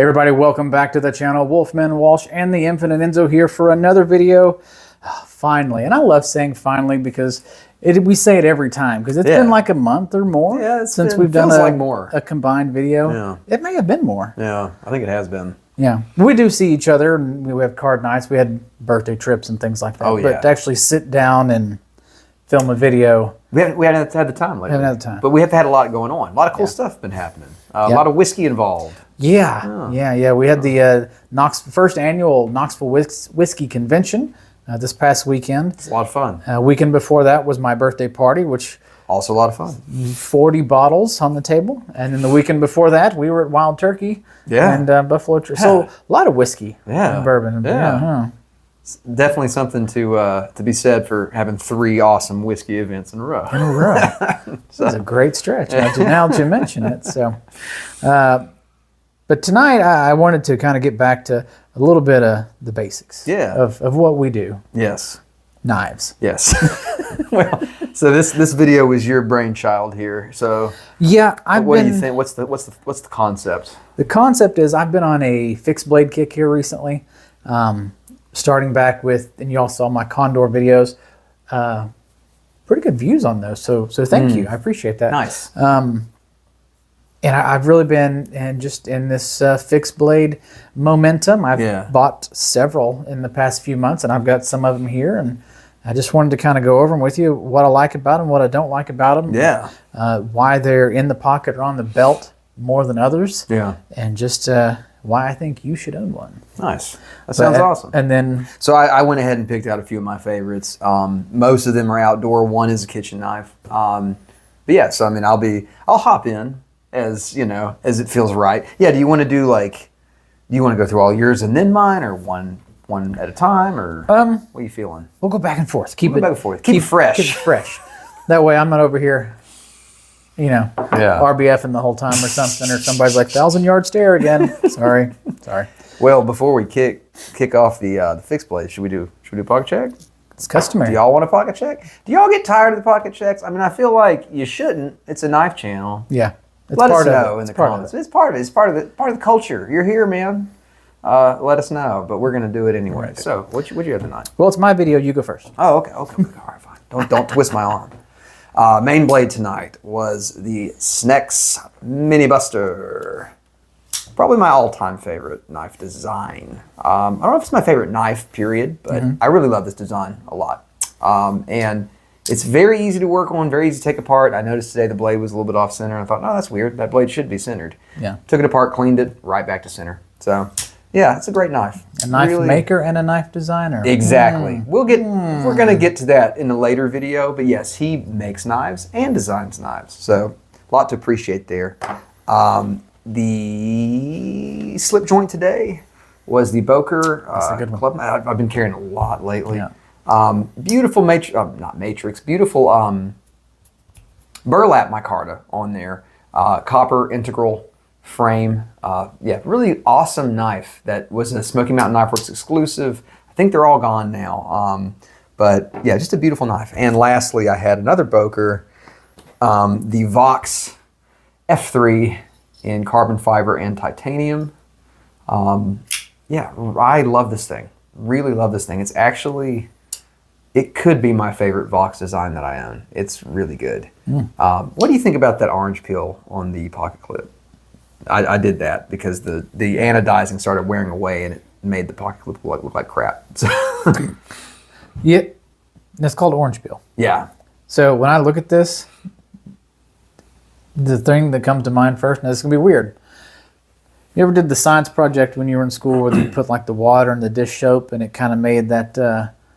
Hey everybody, welcome back to the channel. Wolfman Walsh and the Infinite Enzo here for another video. Finally, and I love saying finally because we say it every time because it's been like a month or more since we've done a combined video. Yeah. It may have been more. Yeah, I think it has been. Yeah, we do see each other and we have card nights. We had birthday trips and things like that. Oh, yeah. But to actually sit down and film a video, we haven't had the time lately. Haven't had the time. But we have had a lot going on. A lot of cool stuff been happening. A lot of whiskey involved. Yeah. We had the first annual Knoxville Whiskey Convention this past weekend. It's a lot of fun. Weekend before that was my birthday party, which also a lot of fun. 40 bottles on the table, and then the weekend before that we were at Wild Turkey and Buffalo Trace. So a lot of whiskey and bourbon. It's definitely something to be said for having 3 awesome whiskey events in a row. So, it's a great stretch now that you mention it. So, but tonight I wanted to kind of get back to a little bit of the basics of what we do. Yes. Knives. Yes. Well, so this video was your brainchild here. So what do you think? What's the concept? The concept is I've been on a fixed blade kick here recently. Starting back with, and you all saw my Condor videos, pretty good views on those. So thank you. I appreciate that. Nice. And I've really been just in this fixed blade momentum. I've bought several in the past few months, and I've got some of them here. And I just wanted to kind of go over them with you, what I like about them, what I don't like about them. Yeah. Why they're in the pocket or on the belt more than others. Yeah. And just why I think you should own one. Nice. That sounds awesome. And then, so I went ahead and picked out a few of my favorites. Most of them are outdoor. One is a kitchen knife. But yeah, so I mean, I'll hop in as it feels right. Yeah. Do you want to go through all yours and then mine, or one at a time, or what are you feeling? We'll go back and forth. Keep it fresh. Keep it fresh. That way I'm not over here, RBFing the whole time or something, or somebody's like 1,000-yard stare again. Sorry. Well, before we kick off the fixed blade, should we do a pocket check? It's customary. Do y'all want a pocket check? Do y'all get tired of the pocket checks? I mean, I feel like you shouldn't. It's a knife channel. Yeah. Let us know in the comments. It's part of it. It's part of the culture. You're here, man. Let us know, but we're gonna do it anyway. Right. So, what you have tonight? Well, it's my video. You go first. Oh, okay. All right, fine. Don't twist my arm. Main blade tonight was the Snex Mini Buster. Probably my all-time favorite knife design. I don't know if it's my favorite knife, period, but I really love this design a lot. And it's very easy to work on, very easy to take apart. I noticed today the blade was a little bit off center, and I thought, no, that's weird. That blade should be centered. Yeah. Took it apart, cleaned it, right back to center. So, yeah, it's a great knife. A knife maker and a knife designer. Exactly. We're going to get to that in a later video, but yes, he makes knives and designs knives. So, a lot to appreciate there. The slip joint today was the Boker Club. I've been carrying a lot lately. Yeah. Beautiful beautiful burlap micarta on there. Copper integral frame. Really awesome knife. That was a Smoky Mountain Knife Works exclusive. I think they're all gone now. But yeah, just a beautiful knife. And lastly, I had another Boker, the Vox F3 in carbon fiber and titanium. I love this thing. Really love this thing. It's actually, it could be my favorite Vox design that I own. It's really good. What do you think about that orange peel on the pocket clip? I did that because the anodizing started wearing away and it made the pocket clip look like crap. So yeah, that's called orange peel. Yeah. So when I look at this, the thing that comes to mind first, and this is going to be weird. You ever did the science project when you were in school where you put like the water in the dish soap and it kind of made that...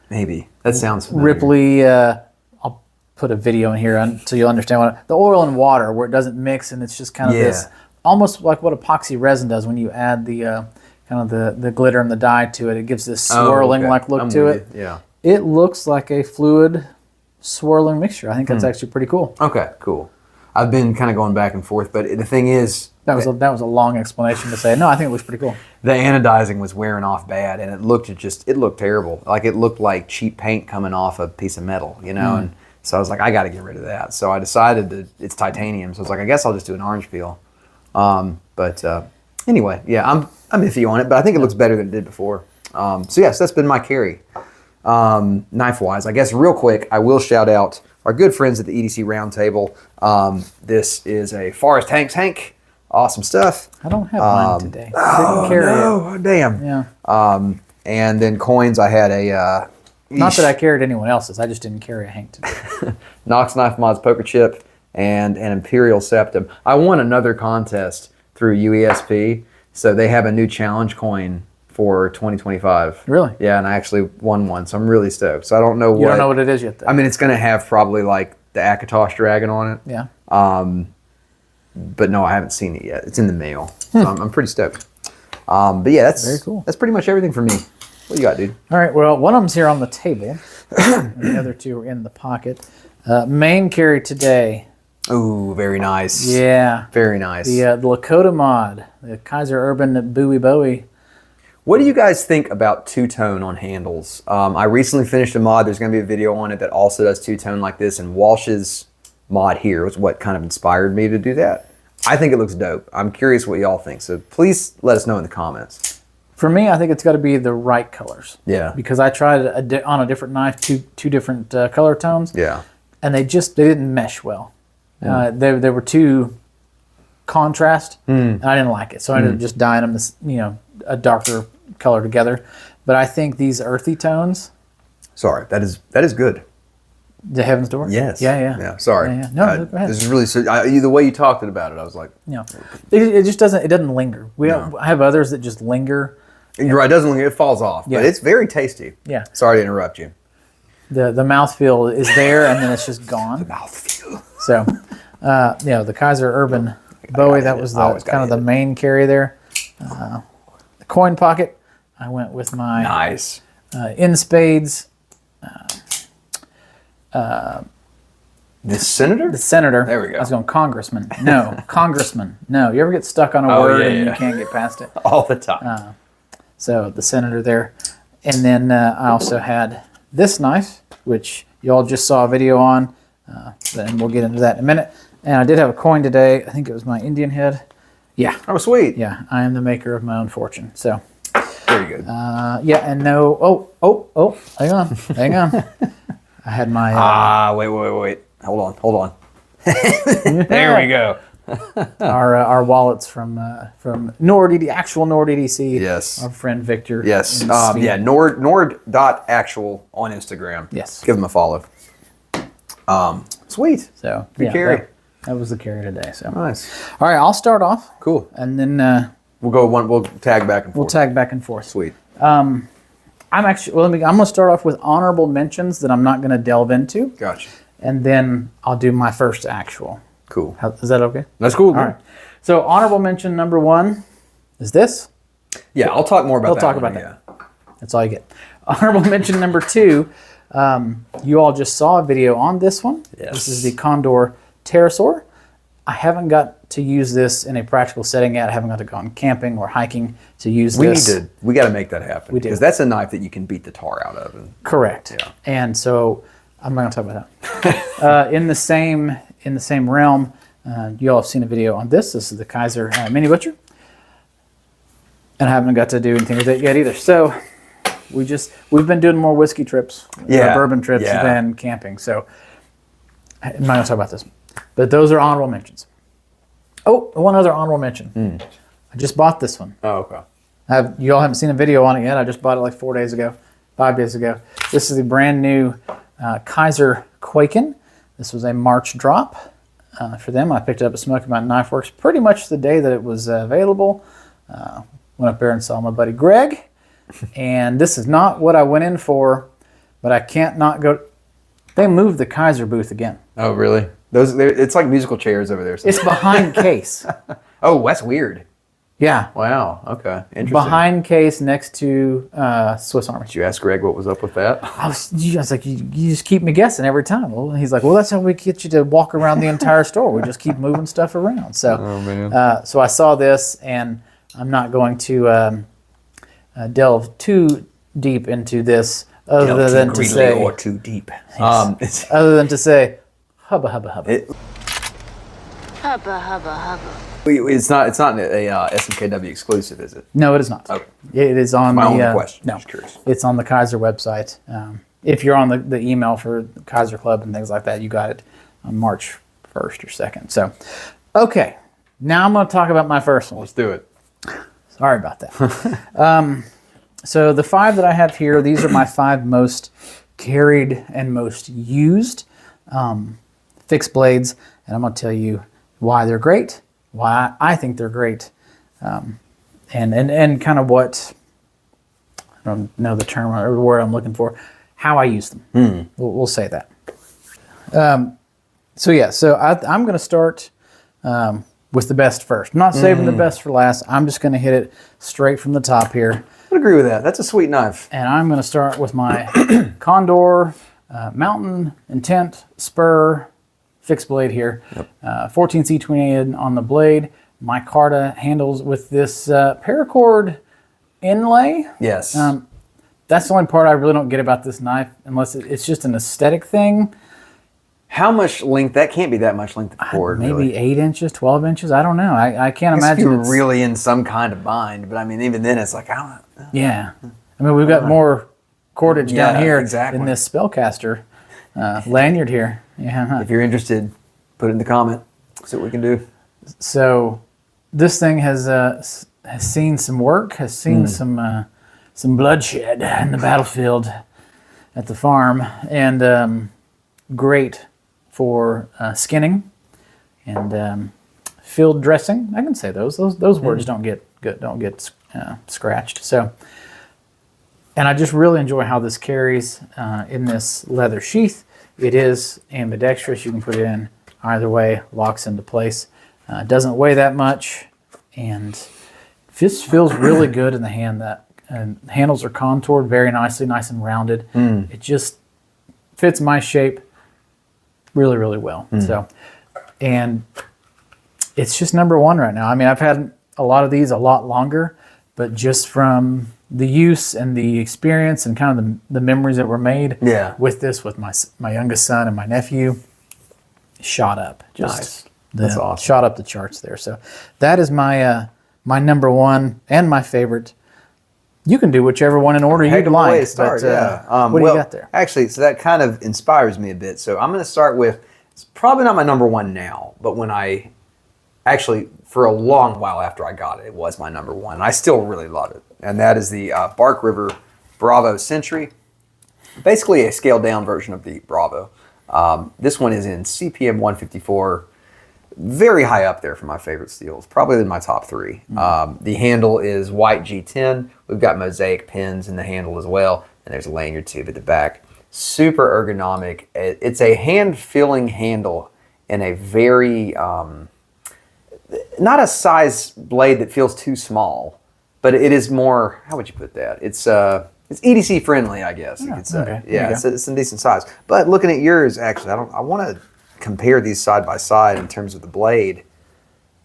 Maybe. That sounds familiar. Ripply... I'll put a video in here so you'll understand the oil and water where it doesn't mix and it's just kind of this... Almost like what epoxy resin does when you add the kind of the glitter and the dye to it. It gives this swirling look to it. Yeah. It looks like a fluid swirling mixture. I think that's actually pretty cool. Okay, cool. I've been kind of going back and forth, but the thing is... That was a long explanation to say, no, I think it looks pretty cool. The anodizing was wearing off bad, and it looked terrible. Like it looked like cheap paint coming off a piece of metal, and so I was like, I got to get rid of that. So I decided that it's titanium, so I was like, I guess I'll just do an orange peel. But Anyway, yeah, I'm iffy on it, but I think it looks better than it did before. So yes, that's been my carry. Knife-wise, I guess real quick, I will shout out our good friends at the EDC Roundtable. This is a Forest Hank. Awesome stuff. I don't have mine today. Oh, Didn't carry no, damn. Yeah. And then coins, I had a... Not that I carried anyone else's. I just didn't carry a Hank today. Knox Knife Mods poker chip and an Imperial Septum. I won another contest through UESP, so they have a new challenge coin for 2025. Really? Yeah, and I actually won one, so I'm really stoked. So I don't know You don't know what it is yet, though. I mean, it's going to have probably like the Akatosh dragon on it. Yeah. But no, I haven't seen it yet. It's in the mail, so I'm pretty stoked. But yeah, that's very cool. That's pretty much everything for me. What you got, dude? All right. Well, one of them's here on the table. And the other two are in the pocket. Main carry today. Ooh, very nice. Yeah. Very nice. The Lakota mod, the Kaiser Urban Bowie. What do you guys think about two-tone on handles? I recently finished a mod. There's going to be a video on it that also does two-tone like this, and Walsh's mod here was what kind of inspired me to do that. I think it looks dope. I'm curious what y'all think, so please let us know in the comments. For me, I think it's got to be the right colors. Yeah. Because I tried on a different knife, two different color tones. Yeah. And they didn't mesh well. They were too contrast, and I didn't like it. So I ended up just dyeing them this, a darker color together. But I think these earthy tones. Sorry, that is good. The Heaven's Door? Yes. Yeah. Sorry. Yeah. No, go ahead. This is really the way you talked about it. I was like, it just doesn't linger. I have others that just linger. You're right. It doesn't linger. It falls off, but it's very tasty. Yeah. Sorry to interrupt you. The mouthfeel is there, and then it's just gone. The mouthfeel. So, the Kaiser Urban Bowie, that was kind of the main carry there. The coin pocket, I went with my nice in spades. The senator? The senator. There we go. I was going congressman. No, congressman. No, you ever get stuck on a word and you can't get past it? All the time. So the senator there. And then I also had this knife, which y'all just saw a video on. And we'll get into that in a minute. And I did have a coin today. I think it was my Indian head. Yeah. Oh, sweet. Yeah, I am the maker of my own fortune. So. Very good. And no. Oh. Hang on. I had my. Wait. Hold on. There we go. our wallets from Nord.Actual Nord EDC. Yes. Our friend Victor. Yes. Nord.Actual on Instagram. Yes. Give them a follow. Sweet. So good carry. That was the carry today. So nice. All right, I'll start off. Cool. And then we'll tag back and forth. We'll tag back and forth. Sweet. I'm going to start off with honorable mentions that I'm not going to delve into. Gotcha. And then I'll do my first actual. Cool. Is that okay? That's cool. All right. So honorable mention number 1 is this. Yeah, I'll talk more about that. We'll talk about that. That's all you get. Honorable mention number 2. You all just saw a video on this one. Yes. This is the Condor pterosaur. I haven't got to use this in a practical setting yet. I haven't got to go on camping or hiking to use this. We got to make that happen. We do. Because that's a knife that you can beat the tar out of. Correct. Yeah. And so I'm not going to talk about that. In the same realm, you all have seen a video on this. This is the Kaiser Mini Butcher. And I haven't got to do anything with it yet either. So we've been doing more whiskey trips, bourbon trips than camping. So I'm not going to talk about this. But those are honorable mentions. Oh, one other honorable mention. I just bought this one. Oh, okay. You all haven't seen a video on it yet. I just bought it like 5 days ago. This is the brand new Kaiser Quaken. This was a March drop for them. I picked it up at Smoky Mountain Knife Works pretty much the day that it was available. Went up there and saw my buddy Greg. And this is not what I went in for, but I can't not go. They moved the Kaiser booth again. Oh, really? It's like musical chairs over there. It's behind case. Oh, that's weird. Yeah. Wow. Okay. Interesting. Behind case next to Swiss Army. Did you ask Greg what was up with that? I was like, you just keep me guessing every time. Well, he's like, well, that's how we get you to walk around the entire store. We just keep moving stuff around. So, oh, man. So I saw this, and I'm not going to delve too deep into this, other than to say, or too deep. Other than to say, hubba hubba hubba. Hubba, hubba, hubba. It's not a SMKW exclusive, is it? No, it is not. Okay. It is on My the only question. no, Just curious. it's on the Kaiser website. If you're on the email for the Kaiser Club and things like that, you got it on March 1st or 2nd. So, okay, now I'm going to talk about my first one. Let's do it. Sorry about that. So the 5 that I have here, these are my 5 most carried and most used fixed blades, and I'm going to tell you why they're great, why I think they're great, and kind of what, I don't know the term or the word I'm looking for, how I use them. We'll say that. So I'm going to start with the best first. I'm not saving the best for last. I'm just going to hit it straight from the top here. I would agree with that. That's a sweet knife. And I'm going to start with my Condor Mountain Intent Spur fixed blade here. Yep. 14C28 on the blade. Micarta handles with this paracord inlay. Yes. That's the only part I really don't get about this knife, unless it's just an aesthetic thing. How much length? That can't be that much length of cord. Maybe really. 8 inches, 12 inches. I don't know. I can't imagine. You're really in some kind of bind, but I mean, even then, it's like I don't know. Yeah. I mean, we've got more cordage down here exactly. in this spellcaster lanyard here. Yeah. If you're interested, put it in the comment. See what we can do. So this thing has seen some work, has seen some bloodshed in the battlefield at the farm, and great for skinning and field dressing. I can say those words don't get scratched. So, and I just really enjoy how this carries in this leather sheath. It is ambidextrous. You can put it in either way, locks into place. Doesn't weigh that much, and just feels really good in the hand. That handles are contoured very nicely, nice and rounded. It just fits my shape really, really well. So, and it's just number 1 right now. I mean, I've had a lot of these a lot longer, but just from the use and the experience and kind of the memories that were made with this, with my youngest son and my nephew, shot up. Just nice. That's awesome. Shot up the charts there. So that is my my number 1 and my favorite. You can do whichever one in order you'd like. To start, but, what do you got there? Actually, so that kind of inspires me a bit. So I'm going to start with, it's probably not my number 1 now, but when I actually, for a long while after I got it, it was my number 1. And I still really love it. And that is the Bark River Bravo Century. Basically a scaled down version of the Bravo. This one is in CPM 154. Very high up there for my favorite steels, probably in my top 3. The handle is white G10. We've got mosaic pins in the handle as well, and there's a lanyard tube at the back. Super ergonomic. It's a hand-filling handle and a very, not a size blade that feels too small, but it is more, how would you put that? It's EDC friendly, I guess you could say. Okay. Yeah, it's a decent size. But looking at yours, actually, I want to compare these side by side in terms of the blade,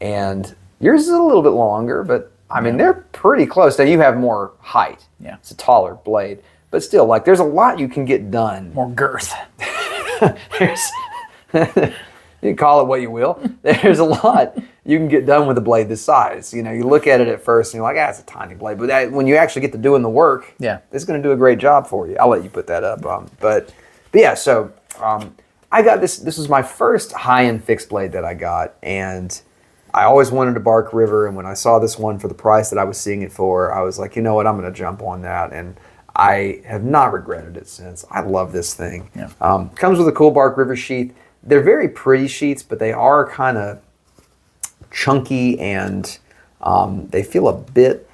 and yours is a little bit longer, but I mean they're pretty close. Now you have more height. Yeah, it's a taller blade, but still, like, there's a lot you can get done. More girth. You can call it what you will. There's a lot you can get done with a blade this size. You know, you look at it at first and you're like, it's a tiny blade, but when you actually get to doing the work, it's going to do a great job for you. I'll let you put that up. But yeah, so. I got this. This was my first high-end fixed blade that I got, and I always wanted a Bark River. And when I saw this one for the price that I was seeing it for, I was like, you know what, I'm going to jump on that. And I have not regretted it since. I love this thing. Yeah. Comes with a cool Bark River sheath. They're very pretty sheaths, but they are kind of chunky, and they feel a bit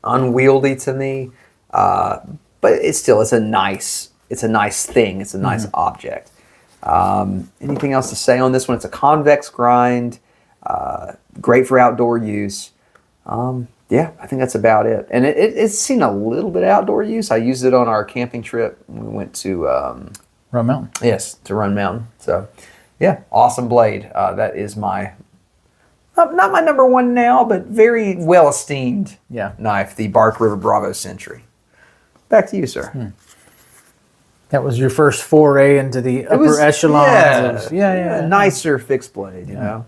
unwieldy to me. But it's a nice thing. It's a nice object. Anything else to say on this one? It's a convex grind, great for outdoor use. Yeah, I think that's about it. And it's seen a little bit of outdoor use. I used it on our camping trip when we went to Run Mountain. Yes, to Run Mountain. So yeah, awesome blade. That is my not my number 1 now, but very well esteemed knife, the Bark River Bravo Century. Back to you, sir. That was your first foray into the upper echelons. Yeah, nicer fixed blade, you know.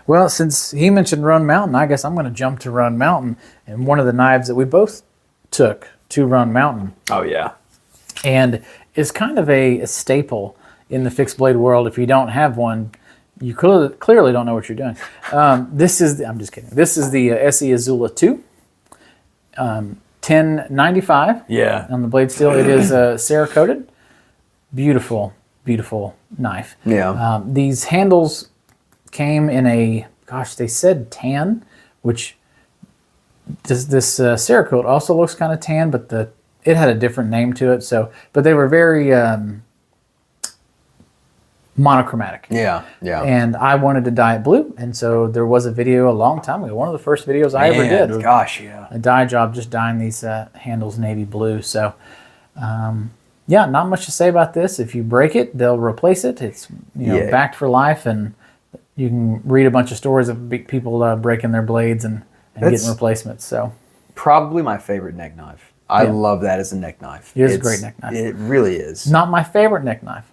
Well, since he mentioned Run Mountain, I guess I'm going to jump to Run Mountain. And one of the knives that we both took to Run Mountain, Oh, yeah. and is kind of a staple in the fixed blade world. If you don't have one, you clearly don't know what you're doing. I'm just kidding. This is the SE Azula 2, 1095 Yeah. on the blade steel. It is Cerakoted. Beautiful, beautiful knife. Yeah. These handles came in a, gosh, they said tan, which this Cerakote also looks kind of tan, but it had a different name to it. So, but they were very monochromatic. Yeah. Yeah. And I wanted to dye it blue, and so there was a video a long time ago. One of the first videos I ever did. Gosh, yeah. A dye job, just dyeing these handles navy blue. So, yeah, not much to say about this. If you break it, they'll replace it. It's backed for life, and you can read a bunch of stories of people breaking their blades and getting replacements. So, probably my favorite neck knife. I love that as a neck knife. It is a great neck knife. It really is. Not my favorite neck knife.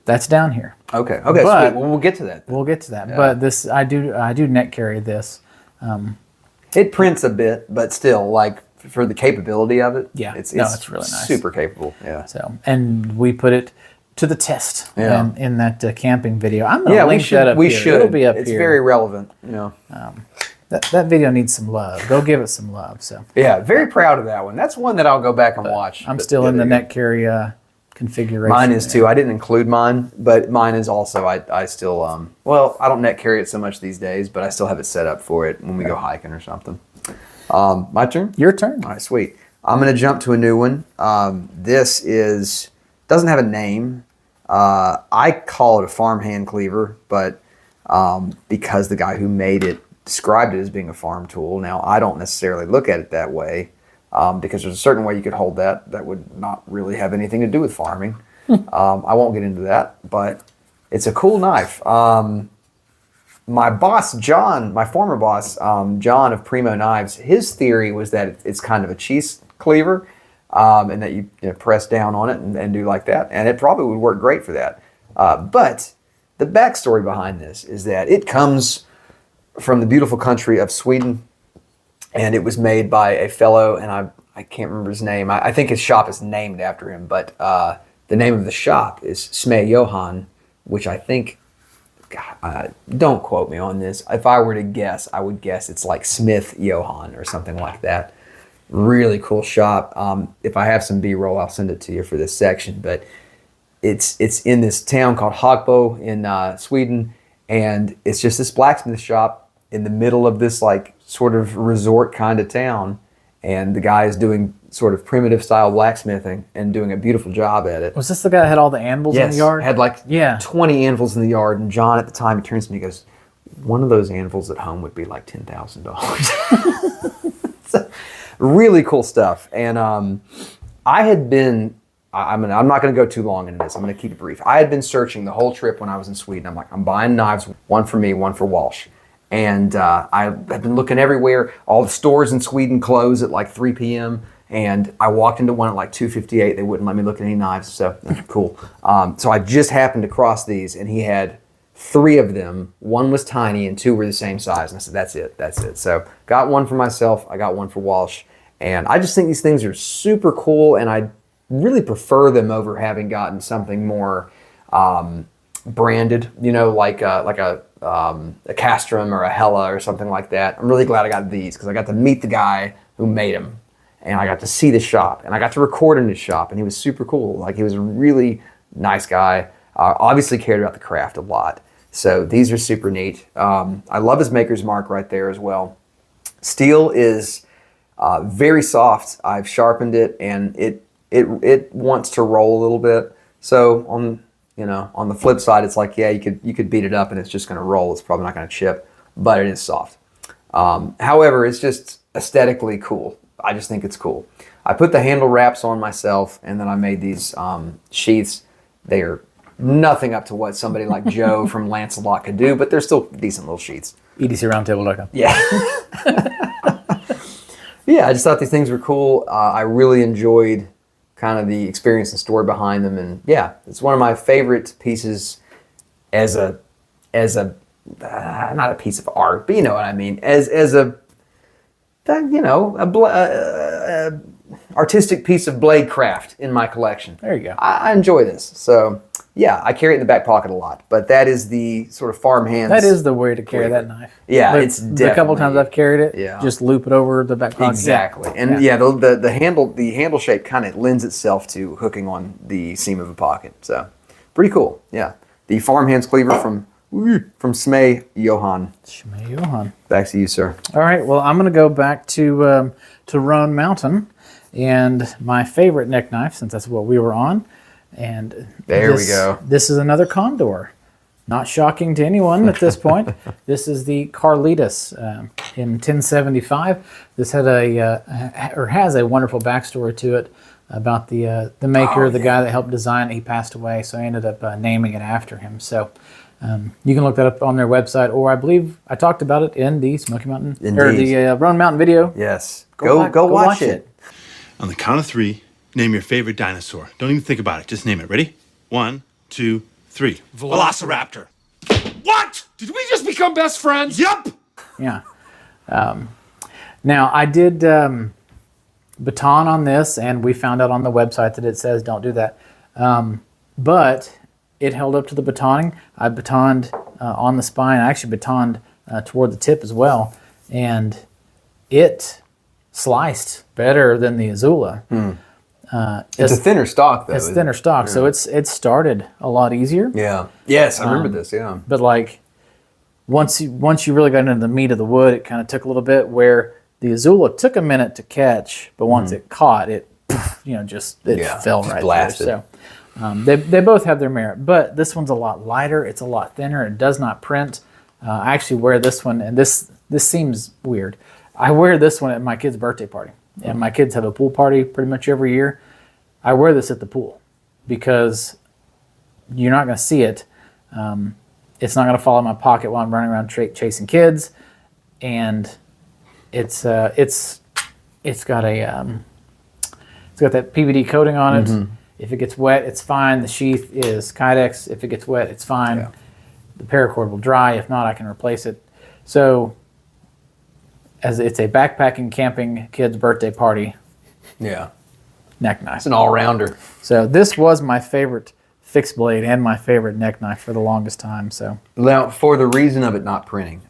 That's down here. Okay, but sweet. Well, we'll get to that then. We'll get to that. Yeah. But this, I do neck carry this. It prints a bit, but still, like for the capability of it, it's really nice. Super capable. Yeah. So, and we put it to the test in that camping video. I'm gonna link that up we here. Should. It'll be up it's here. Very relevant. That video needs some love. Go give it some love. So yeah, very proud of that one. That's one that I'll go back and watch. I'm still in the neck carry configuration. Mine is too. I didn't include mine, but mine is also. I still I don't net carry it so much these days, but I still have it set up for it when we go hiking or something. My turn? Your turn. All right, sweet. I'm going to jump to a new one. This doesn't have a name. I call it a farm hand cleaver, but because the guy who made it described it as being a farm tool. Now, I don't necessarily look at it that way because there's a certain way you could hold that would not really have anything to do with farming. I won't get into that, but it's a cool knife. My boss, John, my former boss, John of Primo Knives, his theory was that it's kind of a cheese cleaver and that you press down on it and do like that. And it probably would work great for that. But the backstory behind this is that it comes from the beautiful country of Sweden, and it was made by a fellow, and I can't remember his name. I think his shop is named after him, but the name of the shop is Sme Johan, which I think, God, don't quote me on this. If I were to guess, I would guess it's like Smith Johan or something like that. Really cool shop. If I have some B-roll, I'll send it to you for this section, but it's in this town called Hagbo in Sweden, and it's just this blacksmith shop in the middle of this like sort of resort kind of town, and the guy is doing sort of primitive style blacksmithing and doing a beautiful job at it. Was this the guy that had all the anvils in the yard? Had like 20 anvils in the yard, and John at the time, he turns to me and goes, one of those anvils at home would be like $10,000. So, really cool stuff. And I had been, I'm not going to go too long into this. I'm going to keep it brief. I had been searching the whole trip when I was in Sweden. I'm like, I'm buying knives, one for me, one for Walsh. And I've been looking everywhere. All the stores in Sweden close at like 3 p.m. And I walked into one at like 2:58. They wouldn't let me look at any knives, so cool. So I just happened to cross these, and he had 3 of them. 1 was tiny, and 2 were the same size. And I said, that's it. So got one for myself. I got one for Walsh. And I just think these things are super cool, and I really prefer them over having gotten something more branded, like a Castrum or a Hella or something like that. I'm really glad I got these because I got to meet the guy who made them, and I got to see the shop, and I got to record in his shop, and he was super cool. Like, he was a really nice guy. Obviously cared about the craft a lot. So these are super neat. I love his maker's mark right there as well. Steel is very soft. I've sharpened it, and it wants to roll a little bit. So on the flip side, it's like, you could beat it up and it's just going to roll. It's probably not going to chip, but it is soft. However, it's just aesthetically cool. I just think it's cool. I put the handle wraps on myself, and then I made these sheaths. They are nothing up to what somebody like Joe from Lancelot could do, but they're still decent little sheaths. EDCRoundtable.com. Yeah. Yeah, I just thought these things were cool. I really enjoyed kind of the experience and story behind them, and yeah, it's one of my favorite pieces as a not a piece of art, but you know what I mean, as a artistic piece of blade craft in my collection. There you go. I enjoy this. So yeah, I carry it in the back pocket a lot, but that is the sort of farmhands. That is the way to carry that knife. Yeah, but it's definitely. The couple times I've carried it, Yeah. just loop it over the back pocket. Exactly. And the handle shape kind of lends itself to hooking on the seam of a pocket. So pretty cool. Yeah. The farmhands cleaver from Smay Johan. Shmei Johan. Back to you, sir. All right. Well, I'm going to go back to Roan Mountain and my favorite neck knife, since that's what we were on. And there we go. This is another Condor. Not shocking to anyone at this point. This is the Carlitos in 1075. This had has a wonderful backstory to it about the maker, the guy that helped design it. He passed away, so I ended up naming it after him. So you can look that up on their website, or I believe I talked about it in the Smoky Mountain or the Roan Mountain video. Yes, go watch it. On the count of 3, name your favorite dinosaur. Don't even think about it. Just name it. Ready? 1, 2, 3. Velociraptor. What? Did we just become best friends? Yup. Yeah. Now, I did baton on this, and we found out on the website that it says don't do that. But it held up to the batoning. I batoned on the spine. I actually batoned toward the tip as well. And it sliced better than the Azula. It's a thinner stock, though. It's thinner stock, so it started a lot easier. Yeah. Yes, I remember this. Yeah. But like once you really got into the meat of the wood, it kind of took a little bit. Where the Azula took a minute to catch, but once it caught, it fell right blasted. there. So they both have their merit, but this one's a lot lighter. It's a lot thinner. It does not print. I actually wear this one, and this seems weird. I wear this one at my kid's birthday party, and my kids have a pool party pretty much every year. I wear this at the pool because you're not going to see it. It's not going to fall in my pocket while I'm running around chasing kids, and it's got that PVD coating on it. Mm-hmm. If it gets wet, it's fine. The sheath is Kydex. If it gets wet, it's fine. Yeah. The paracord will dry. If not, I can replace it. So, as it's a backpacking, camping, kid's birthday party. Yeah. Neck knife. It's an all-rounder. So this was my favorite fixed blade and my favorite neck knife for the longest time. So now, for the reason of it not printing,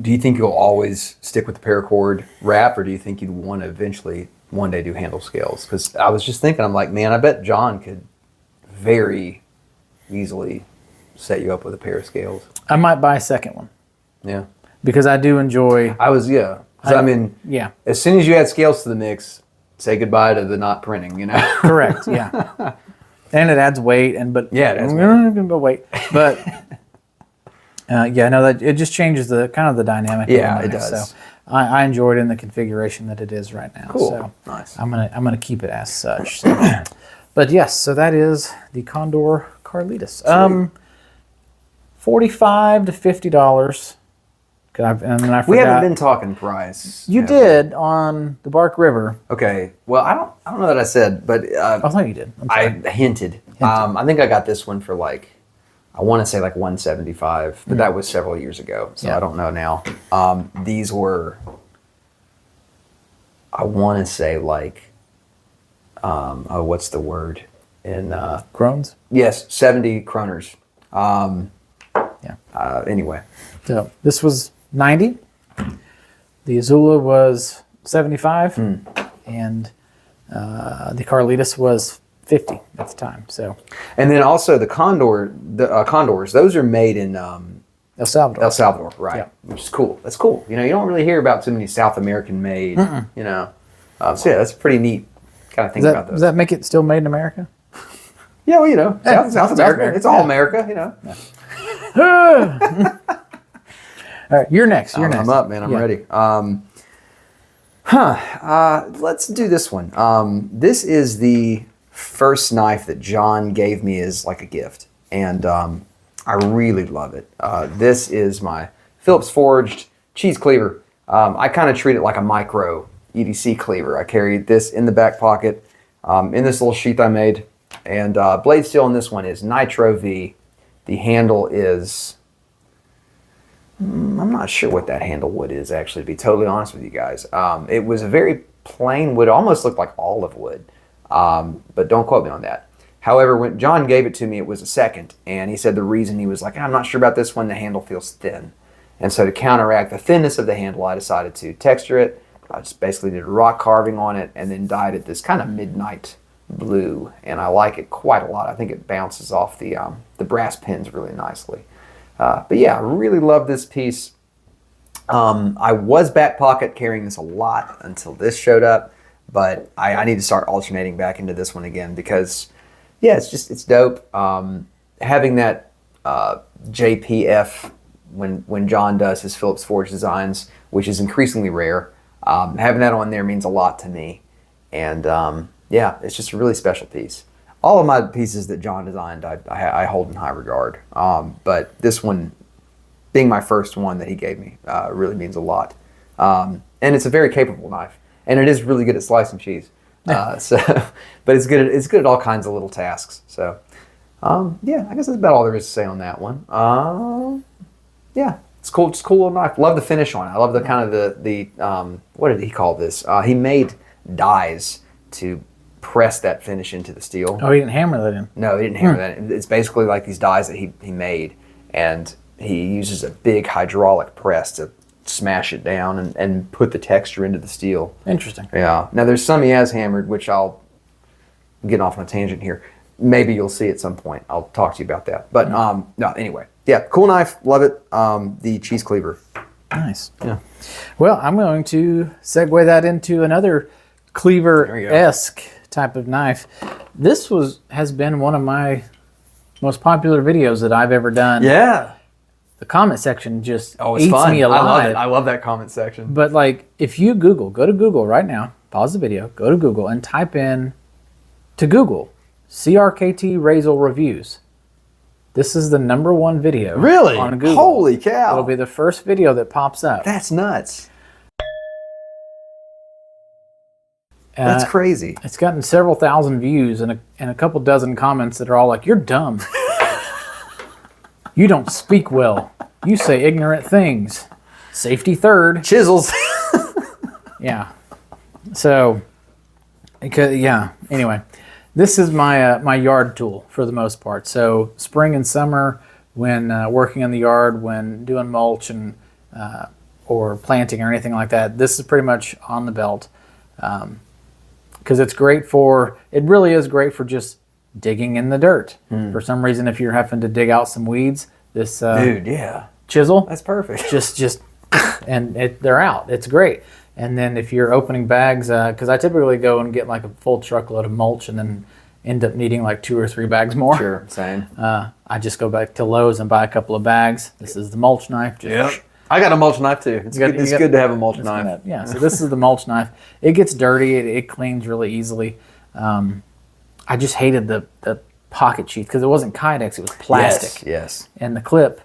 do you think you'll always stick with the paracord wrap, or do you think you'd want to eventually one day do handle scales? Because I was just thinking, I'm like, man, I bet John could very easily set you up with a pair of scales. I might buy a second one. Yeah. Because I do enjoy... Yeah. As soon as you add scales to the mix, say goodbye to the not printing, you know? Correct, yeah. And it adds weight, but yeah, it adds weight. But that it just changes the kind of the dynamic. Yeah, of the it does. So I enjoy it in the configuration that it is right now. Cool. So nice. I'm gonna keep it as such. So. But yes, so that is the Condor Carlitos. $45 to $50. We haven't been talking price. You did on the Bark River. Okay. Well, I don't know that I said, but I thought you did. I hinted. I think I got this one for I want to say $175, but that was several years ago, so I don't know now. These were, I want to say what's the word in Krones? Yes, 70 kroners. Anyway, so this was 90. The Azula was 75, and the Carlitos was 50 at the time. So, and then also the condors. Those are made in El Salvador. El Salvador, right? Yeah. Which is cool. That's cool. You don't really hear about too many South American made. So yeah, that's a pretty neat kind of thing about those. Does that make it still made in America? Yeah, well, South America. It's all America, Yeah. All right, you're next. I'm up, man. I'm ready. Let's do this one. This is the first knife that John gave me as a gift, and I really love it. This is my Phillips Forged cheese cleaver. I kind of treat it like a micro EDC cleaver. I carry this in the back pocket in this little sheath I made, and blade steel on this one is Nitro V. The handle is I'm not sure what that handle wood is, actually, to be totally honest with you guys. It was a very plain wood, almost looked like olive wood, but don't quote me on that. However, when John gave it to me, it was a second, and he said the reason, he was like, I'm not sure about this one, the handle feels thin. And so to counteract the thinness of the handle, I decided to texture it. I just basically did rock carving on it and then dyed it this kind of midnight blue, and I like it quite a lot. I think it bounces off the brass pins really nicely. But yeah, I really love this piece. I was back pocket carrying this a lot until this showed up, but I need to start alternating back into this one again because, yeah, it's dope. Having that JPF when John does his Phillips Forge designs, which is increasingly rare, having that on there means a lot to me. And yeah, it's just a really special piece. All of my pieces that John designed, I hold in high regard. But this one, being my first one that he gave me, really means a lot. And it's a very capable knife, and it is really good at slicing cheese. But it's good at all kinds of little tasks. So, yeah, I guess that's about all there is to say on that one. Yeah, it's cool. Just a cool little knife. Love the finish on it. I love the kind of the what did he call this? He made dies to press that finish into the steel. Oh, he didn't hammer that in? No, he didn't hammer that in. It's basically like these dies that he made, and he uses a big hydraulic press to smash it down and put the texture into the steel. Interesting. Yeah. Now there's some he has hammered, which I'm getting off on a tangent here. Maybe you'll see at some point. I'll talk to you about that. But no, anyway. Yeah, cool knife. Love it. The cheese cleaver. Nice. Yeah. Well, I'm going to segue that into another cleaver-esque type of knife. This has been one of my most popular videos that I've ever done. Yeah. The comment section just it's eats fun. me alive. I love it. I love that comment section. But like, if you go to Google right now, pause the video, go to Google and type in to Google CRKT Razor reviews. This is the #1 video Really? on Google. Holy cow. It'll be the first video that pops up. That's nuts. That's crazy. It's gotten several thousand views and a couple dozen comments that are all like, "You're dumb. You don't speak well. You say ignorant things. Safety third." Chisels. Yeah. So, yeah. Anyway, this is my yard tool for the most part. So spring and summer, when working in the yard, when doing mulch and or planting or anything like that, this is pretty much on the belt. Because it really is great for just digging in the dirt. For some reason, if you're having to dig out some weeds, this Dude, yeah. chisel, That's perfect. just and they're out. It's great. And then if you're opening bags, because I typically go and get like a full truckload of mulch and then end up needing like 2 or 3 bags more. Sure, same. I just go back to Lowe's and buy a couple of bags. This is the mulch knife. Yep. I got a mulch knife too. It's good to have a mulch knife. Yeah, so this is the mulch knife. It gets dirty. It cleans really easily. I just hated the pocket sheath because it wasn't Kydex. It was plastic. Yes. And the clip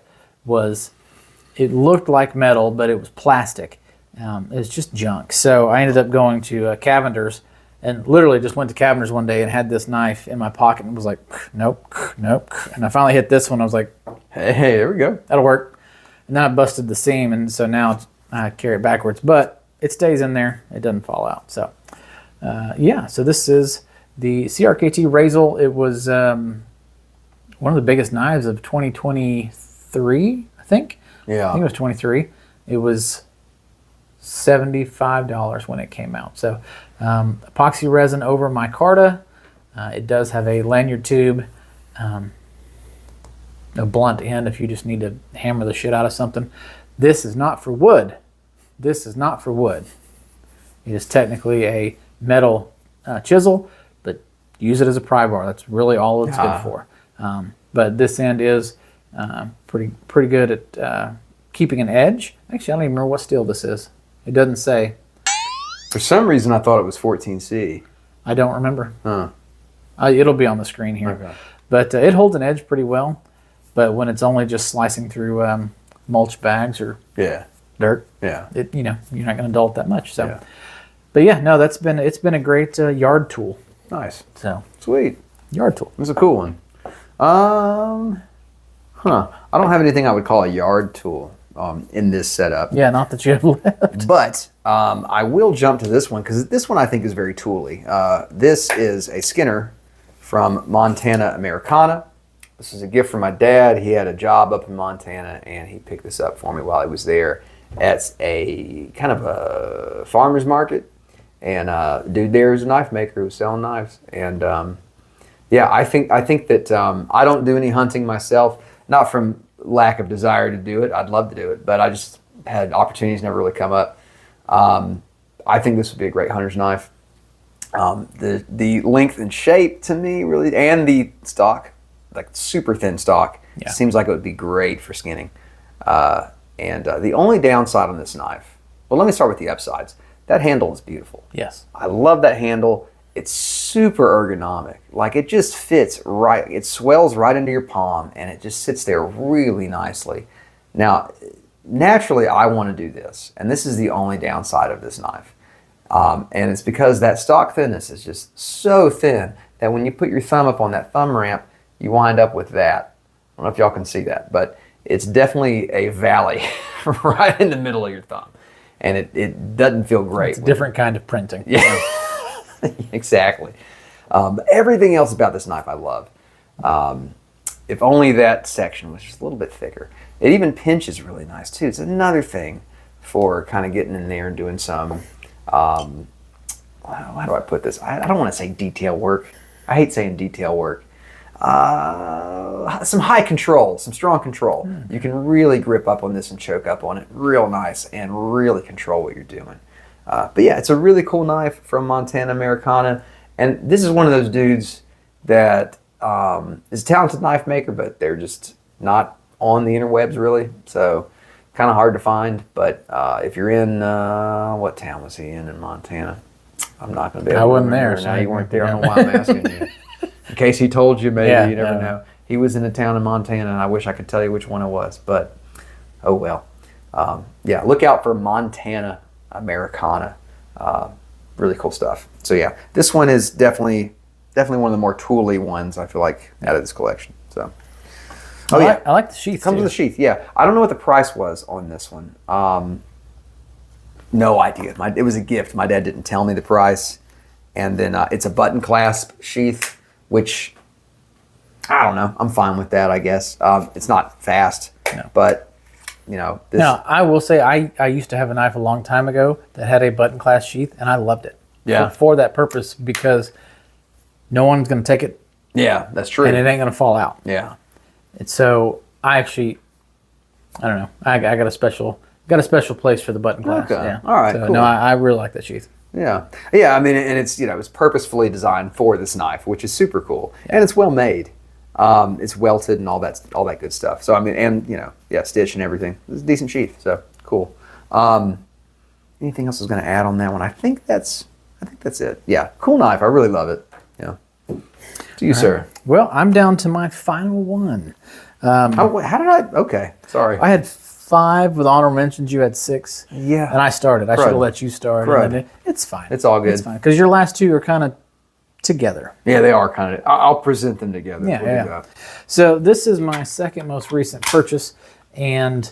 it looked like metal, but it was plastic. It was just junk. So I ended up going to Cavender's and literally just went to Cavender's one day and had this knife in my pocket and was like, nope. And I finally hit this one. I was like, hey, there we go. That'll work. And then I busted the seam, and so now I carry it backwards. But it stays in there. It doesn't fall out. So, yeah. So this is the CRKT Razor. It was one of the biggest knives of 2023, I think. Yeah. I think it was 23. It was $75 when it came out. So epoxy resin over micarta. It does have a lanyard tube. A blunt end if you just need to hammer the shit out of something. This is not for wood. This is not for wood. It is technically a metal chisel, but use it as a pry bar. That's really all it's good for. But this end is pretty good at keeping an edge. Actually, I don't even remember what steel this is. It doesn't say. For some reason, I thought it was 14C. I don't remember. Huh. It'll be on the screen here. Okay. But it holds an edge pretty well. But when it's only just slicing through mulch bags or dirt, you're not going to dull it that much. So, but yeah, no, it's been a great yard tool. Nice. So sweet yard tool. It's a cool one. I don't have anything I would call a yard tool. in this setup. Yeah, not that you have left. But I will jump to this one because this one I think is very tooly. This is a Skinner from Montana Americana. This is a gift from my dad. He had a job up in Montana, and he picked this up for me while he was there at a kind of a farmer's market. And dude there is a knife maker who was selling knives. And yeah, I think that I don't do any hunting myself, not from lack of desire to do it. I'd love to do it, but I just had opportunities never really come up. I think this would be a great hunter's knife. The length and shape to me really, and the stock, like super thin stock, seems like it would be great for skinning. And the only downside on this knife, well, let me start with the upsides. That handle is beautiful. Yes. I love that handle. It's super ergonomic. Like it just fits right. It swells right into your palm and it just sits there really nicely. Now, naturally I want to do this, and this is the only downside of this knife. And it's because that stock thinness is just so thin that when you put your thumb up on that thumb ramp, you wind up with that. I don't know if y'all can see that, but it's definitely a valley right in the middle of your thumb. And it doesn't feel great. It's a different kind of printing. Yeah, exactly. Everything else about this knife I love. If only that section was just a little bit thicker. It even pinches really nice too. It's another thing for kind of getting in there and doing some, how do I put this? I don't want to say detail work. I hate saying detail work. Some high control, some strong control. You can really grip up on this and choke up on it real nice and really control what you're doing. But yeah, it's a really cool knife from Montana Americana. And this is one of those dudes that is a talented knife maker, but they're just not on the interwebs really. So kind of hard to find. But if you're in, what town was he in Montana? I'm not going to be able to wasn't remember. there. Now you weren't there. I don't know why I'm asking you. In case he told you, maybe you never know. He was in a town in Montana, and I wish I could tell you which one it was, but oh well. Yeah, look out for Montana Americana. Really cool stuff. So yeah, this one is definitely one of the more tooly ones I feel like out of this collection. So, I like the sheath. Comes with a sheath. Yeah, I don't know what the price was on this one. No idea. It was a gift. My dad didn't tell me the price, and then it's a button clasp sheath, which I don't know. I'm fine with that, I guess. It's not fast, but you know. Now, I will say I used to have a knife a long time ago that had a button clasp sheath, and I loved it. Yeah. For that purpose, because no one's going to take it. Yeah, that's true. And it ain't going to fall out. Yeah. And so I don't know. I got a special place for the button clasp. Okay. Yeah. All right. So cool. no, I really like that sheath. Yeah. I mean, and it's it's purposefully designed for this knife, which is super cool, and it's well made. It's welted and all that good stuff. So I mean, and stitch and everything. It's a decent sheath. So cool. Anything else I was going to add on that one? I think that's it. Yeah, cool knife. I really love it. Yeah. To you, sir. Well, I'm down to my final one. How did I? Okay, sorry. I had 5 with honorable mentions. You had 6. Yeah. And I started. I should have let you start. Crud. And then it's fine. It's all good. It's fine because your last 2 are kind of together. Yeah, they are kind of. I'll present them together. Yeah, We'll do that. So this is my second most recent purchase, and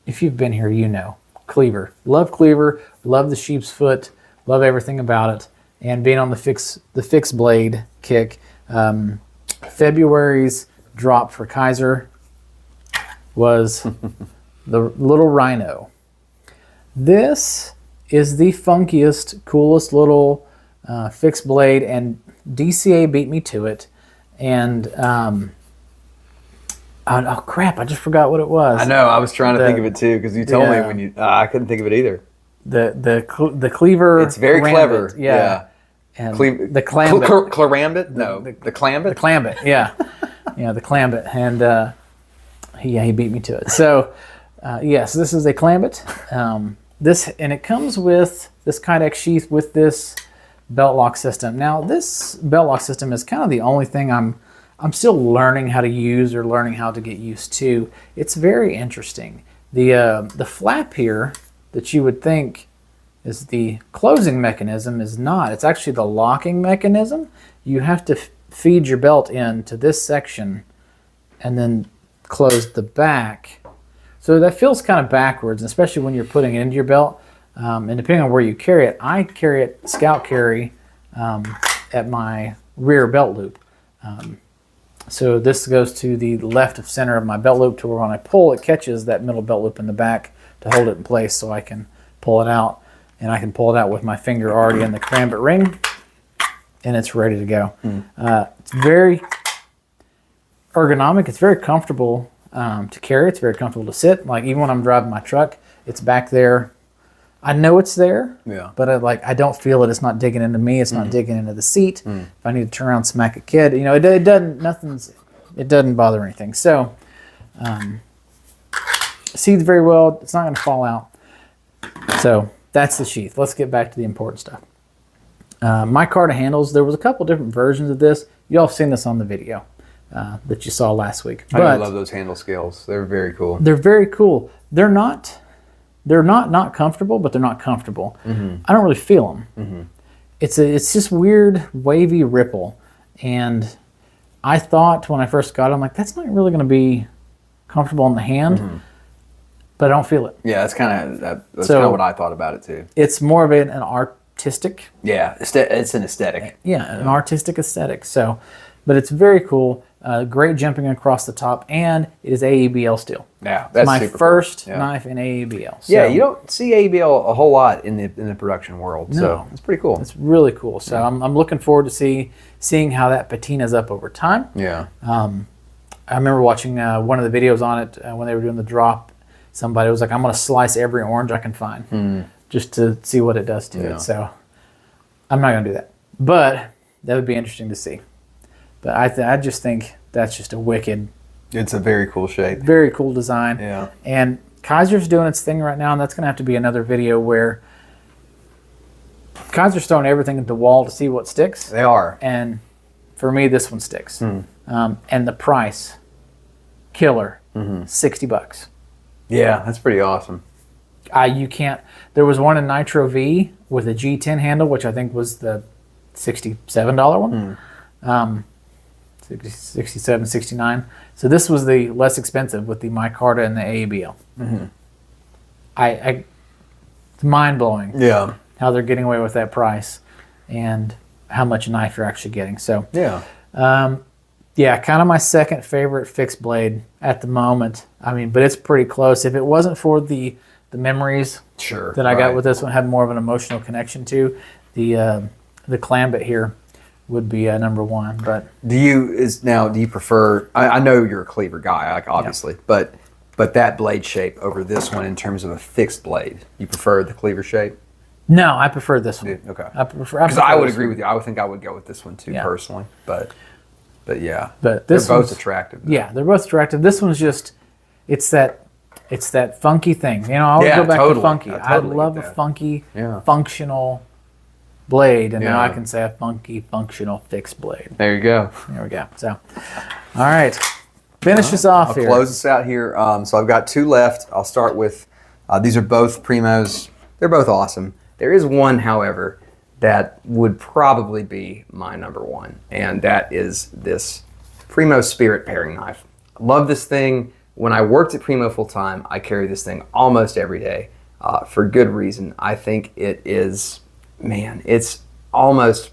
if you've been here, you know Cleaver. Love Cleaver. Love the sheep's foot. Love everything about it. And being on the fixed blade kick, February's drop for Kaiser was the little Rhino. This is the funkiest, coolest little fixed blade, and DCA beat me to it. And oh crap! I just forgot what it was. I know. I was trying to think of it too because you told me when you. I couldn't think of it either. The Cleaver. It's very clever. Yeah. And the Clambit. Clarambit? No. The Clambit? The Clambit. Yeah. The Clambit, and he beat me to it. So yes, this is a Clambit. It comes with this Kydex sheath with this belt lock system. Now this belt lock system is kind of the only thing I'm still learning how to use or learning how to get used to. It's very interesting. The flap here that you would think is the closing mechanism is not. It's actually the locking mechanism. You have to feed your belt into this section and then close the back So that feels kind of backwards, especially when you're putting it into your belt. And depending on where you carry it, I carry it scout carry at my rear belt loop. So this goes to the left of center of my belt loop to where when I pull, it catches that middle belt loop in the back to hold it in place so I can pull it out. And I can pull it out with my finger already in the cranbit ring, and it's ready to go. It's very ergonomic. It's very comfortable to carry. It's very comfortable to sit. Like even when I'm driving my truck, it's back there. I know it's there, but I don't feel it. It's not digging into me. It's not digging into the seat. If I need to turn around and smack a kid, you know, it doesn't bother anything. So, seats very well. It's not going to fall out. So that's the sheath. Let's get back to the important stuff. Micarta handles. There was a couple different versions of this. You all have seen this on the video that you saw last week. I love those handle scales. They're very cool. They're very cool. They're not comfortable, but they're not comfortable. I don't really feel them. It's just weird wavy ripple, and I thought when I first got it, I'm like, that's not really going to be comfortable in the hand, but I don't feel it. Yeah, that's kind of what I thought about it too. It's more of an artistic. Yeah, it's an aesthetic. Yeah, an artistic aesthetic. So, but it's very cool. Great jumping across the top, and it is AEBL steel. Yeah, that's my super first cool. knife in AEBL. So, yeah, you don't see AEBL a whole lot in the production world, so it's pretty cool. It's really cool. So I'm looking forward to seeing how that patina's up over time. Yeah. I remember watching one of the videos on it when they were doing the drop. Somebody was like, "I'm going to slice every orange I can find just to see what it does to it." So I'm not going to do that, but that would be interesting to see. But I just think that's just a wicked. It's a very cool shape. Very cool design. Yeah. And Kaiser's doing its thing right now, and that's going to have to be another video where Kaiser's throwing everything at the wall to see what sticks. They are. And for me, this one sticks. And the price, killer, $60. Yeah, that's pretty awesome. You can't. There was one in Nitro V with a G10 handle, which I think was the $67 one. 67, 69. So this was the less expensive with the micarta and the AEBL. It's mind blowing. Yeah. How they're getting away with that price and how much knife you're actually getting. So yeah, kind of my second favorite fixed blade at the moment. I mean, but it's pretty close. If it wasn't for the memories that I got with this one, had more of an emotional connection to the clam-bit here would be number one. But do you prefer? I know you're a cleaver guy, like obviously, but that blade shape over this one in terms of a fixed blade, you prefer the cleaver shape? No, I prefer this one. Okay, because I would agree with you. I would think I would go with this one too personally, but yeah, but they're both attractive. Though. Yeah, they're both attractive. This one's just it's that funky thing. You know, I always go back to funky. I love a funky, functional blade, and now I can say a funky, functional fixed blade. There you go. There we go. So, all right, finish this off I'll here. Close this out here. So I've got two left. I'll start with these are both Primos. They're both awesome. There is one, however, that would probably be my number one, and that is this Primo Spirit paring knife. I love this thing. When I worked at Primo full time, I carry this thing almost every day for good reason. I think it is. Man, it's almost,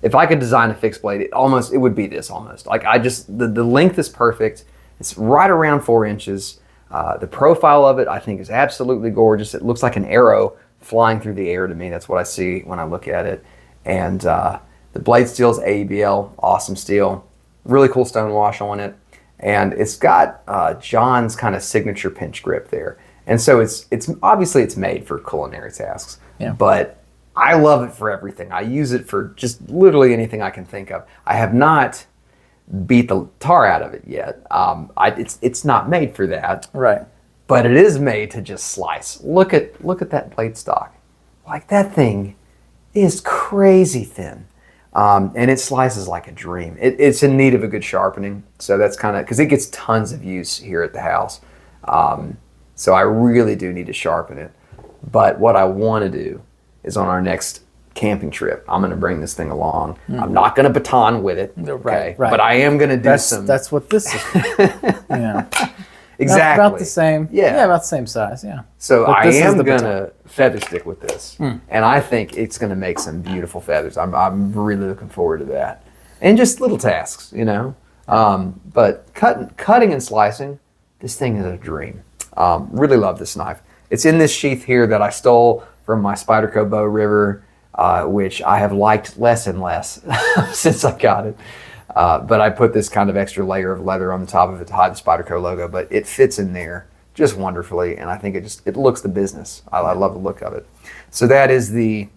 if I could design a fixed blade, it would be this almost. Like the length is perfect. It's right around 4 inches. The profile of it, I think, is absolutely gorgeous. It looks like an arrow flying through the air to me. That's what I see when I look at it. And the blade steel is AEBL, awesome steel. Really cool stone wash on it. And it's got John's kind of signature pinch grip there. And so it's obviously it's made for culinary tasks. Yeah. But I love it for everything. I use it for just literally anything I can think of. I have not beat the tar out of it yet. It's not made for that. Right. But it is made to just slice. Look at that blade stock. Like that thing is crazy thin. And it slices like a dream. It's in need of a good sharpening. So that's kind of, because it gets tons of use here at the house. So I really do need to sharpen it. But what I want to do is on our next camping trip, I'm going to bring this thing along. I'm not going to baton with it, okay? Right. But I am going to do some. That's what this is. Yeah. Exactly. About the same. Yeah. About the same size. Yeah. So But I this is am the going baton. to feather stick with this. And I think it's going to make some beautiful feathers. I'm really looking forward to that. And just little tasks, you know. But cutting and slicing, this thing is a dream. Really love this knife. It's in this sheath here that I stole from my Spyderco Bow River, which I have liked less and less since I got it. But I put this kind of extra layer of leather on the top of it to hide the Spyderco logo, but it fits in there just wonderfully, and I think it looks the business. I love the look of it. So that is the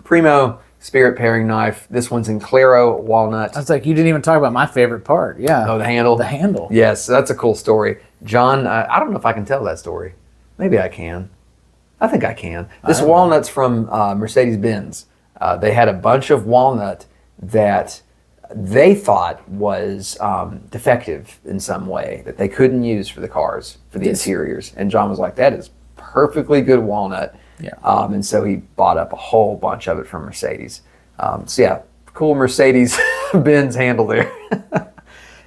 Primo Spirit Paring Knife. This one's in Claro Walnut. I was like, you didn't even talk about my favorite part. Yeah. Oh, the handle? The handle. Yes, that's a cool story. John, I don't know if I can tell that story. Maybe I can. I think I can. This walnut's from Mercedes-Benz. They had a bunch of walnut that they thought was defective in some way, that they couldn't use for the cars, for the interiors. And John was like, that is perfectly good walnut. Yeah. And so he bought up a whole bunch of it from Mercedes. So yeah, cool Mercedes-Benz handle there.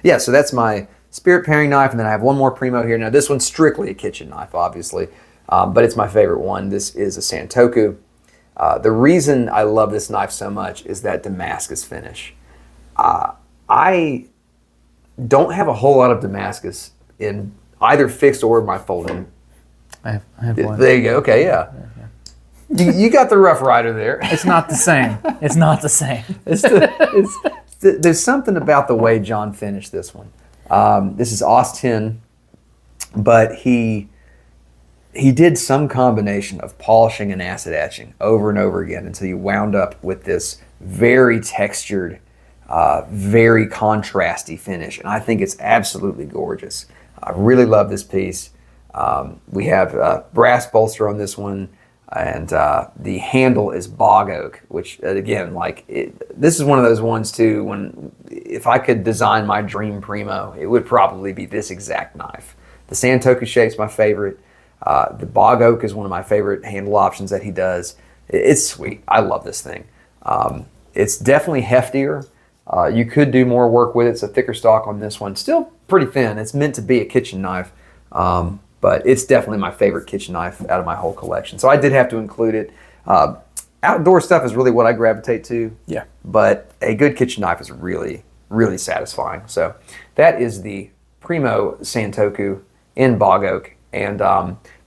Yeah, so that's my Spirit Paring Knife, and then I have one more Primo here. Now this one's strictly a kitchen knife, obviously, but it's my favorite one. This is a Santoku. The reason I love this knife so much is that Damascus finish. I don't have a whole lot of Damascus in either fixed or my folding. I have one. There you go. Okay, yeah. You got the Rough Rider there. It's not the same. It's not the same. There's something about the way John finished this one. This is Austin, but he did some combination of polishing and acid etching over and over again until you wound up with this very textured, very contrasty finish. And I think it's absolutely gorgeous. I really love this piece. We have a brass bolster on this one, and the handle is bog oak, which again, this is one of those ones too, if I could design my dream Primo, it would probably be this exact knife. The Santoku shape's my favorite. The bog oak is one of my favorite handle options that he does. It's sweet. I love this thing. It's definitely heftier. You could do more work with it. It's a thicker stock on this one. Still pretty thin. It's meant to be a kitchen knife. But it's definitely my favorite kitchen knife out of my whole collection. So I did have to include it. Outdoor stuff is really what I gravitate to. Yeah. But a good kitchen knife is really, really satisfying. So that is the Primo Santoku in bog oak. And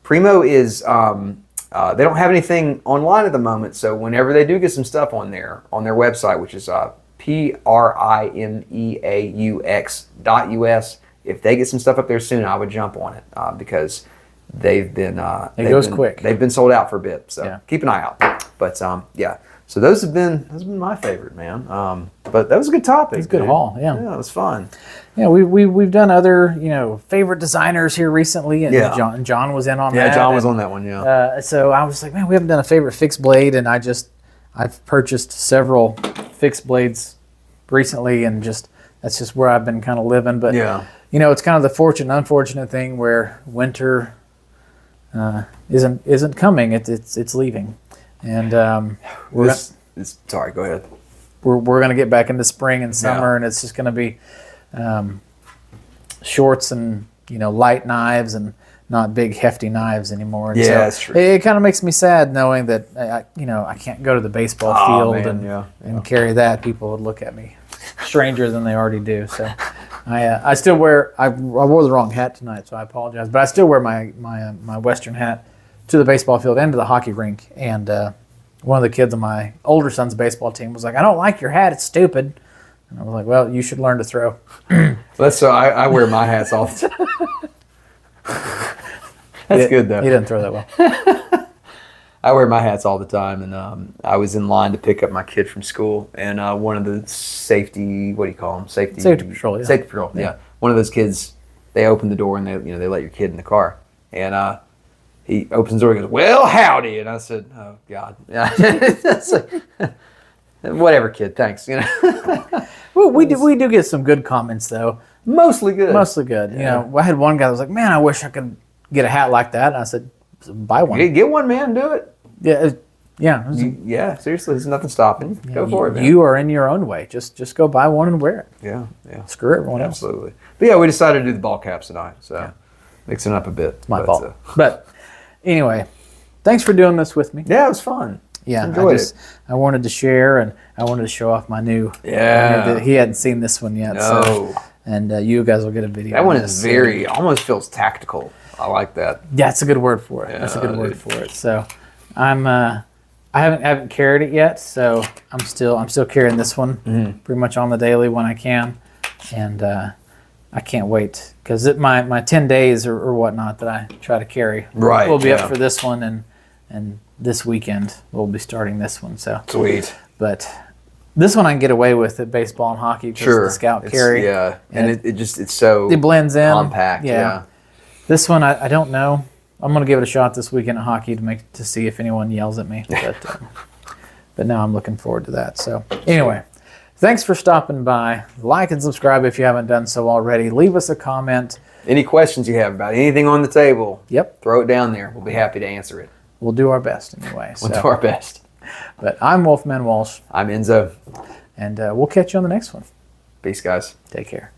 Primo is, they don't have anything online at the moment. So whenever they do get some stuff on their website, which is primeaux.us, if they get some stuff up there soon, I would jump on it because they've been quick. They've been sold out for a bit, so keep an eye out. But yeah, so those have been my favorite, man. But that was a good topic. It's a good haul. Yeah, it was fun. Yeah, we've done other favorite designers here recently, and John was in on that. Yeah, John was on that one. Yeah. So I was like, man, we haven't done a favorite fixed blade, and I've purchased several fixed blades recently, and that's just where I've been kind of living. But yeah. It's kind of the fortunate, unfortunate thing where winter isn't coming. It's leaving, and sorry, go ahead. We're gonna get back into spring and summer, and it's just gonna be shorts and light knives and not big hefty knives anymore. And that's true. It kind of makes me sad knowing that I can't go to the baseball field and carry that. People would look at me stranger than they already do. So. I still wear. I wore the wrong hat tonight, so I apologize. But I still wear my Western hat to the baseball field and to the hockey rink. And one of the kids on my older son's baseball team was like, "I don't like your hat. It's stupid." And I was like, "Well, you should learn to throw." That's so. I wear my hats all the time. That's good though. He doesn't throw that well. I wear my hats all the time, and I was in line to pick up my kid from school, and one of the safety, what do you call them? Safety patrol. Yeah. Safety patrol. Yeah. One of those kids, they open the door and they let your kid in the car, and he opens the door and goes, "Well, howdy," and I said, "Oh God." Whatever, kid. Thanks. Well, we do get some good comments though. Mostly good. Yeah. I had one guy that was like, "Man, I wish I could get a hat like that." And I said, "Buy one. Get one, man. Do it." Yeah. Yeah. Seriously, there's nothing stopping you. Go for it, man. You are in your own way. Just go buy one and wear it. Yeah. Screw everyone else. Absolutely. But yeah, we decided to do the ball caps tonight. So mixing up a bit. It's my fault. But anyway, thanks for doing this with me. Yeah, it was fun. Yeah, Enjoyed it. I wanted to share, and I wanted to show off my new. Yeah. He hadn't seen this one yet. No. So, and you guys will get a video. That one on is this. almost feels tactical. I like that. Yeah, it's a good word for it. That's a good word for it. So, I haven't carried it yet. So I'm still carrying this one pretty much on the daily when I can, and I can't wait because my 10 days or whatnot that I try to carry will be up for this one, and this weekend we'll be starting this one. So sweet. But this one I can get away with at baseball and hockey because of the scout carry. Yeah, and it's so it blends in compact. Yeah. This one I don't know. I'm gonna give it a shot this weekend at hockey to see if anyone yells at me. But now I'm looking forward to that. So anyway, thanks for stopping by. Like and subscribe if you haven't done so already. Leave us a comment. Any questions you have about anything on the table? Yep. Throw it down there. We'll be happy to answer it. We'll do our best anyway. We'll do our best. But I'm Wolfman Walsh. I'm Enzo. And we'll catch you on the next one. Peace, guys. Take care.